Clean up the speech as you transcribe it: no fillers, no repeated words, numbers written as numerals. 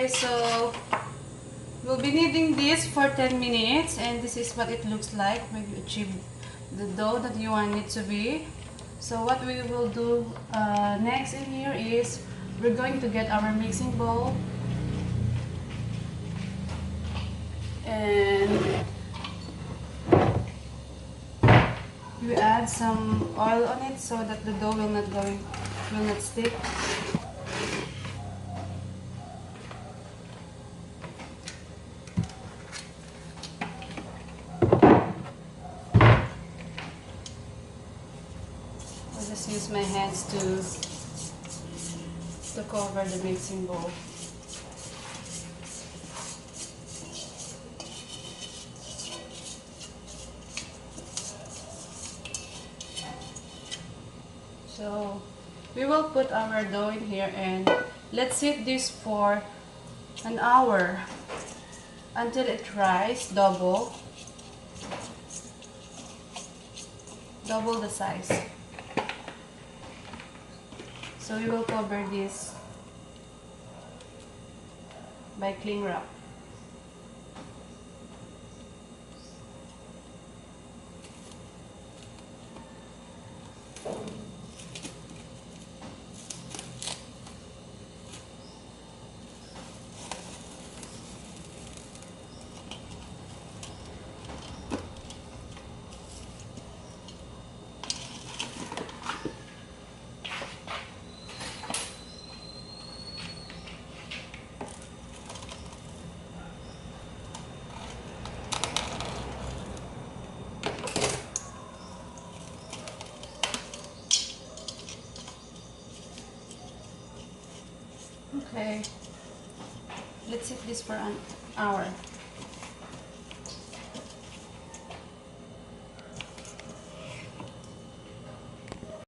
Okay, so we'll be kneading this for 10 minutes, and this is what it looks like when you achieve the dough that you want it to be. So what we will do next in here is we're going to get our mixing bowl, and you add some oil on it so that the dough will not stick. I'll just use my hands to cover the mixing bowl. So we will put our dough in here and let's set this for an hour until it rise double the size. So we will cover this by cling wrap. Okay, let's set this for an hour.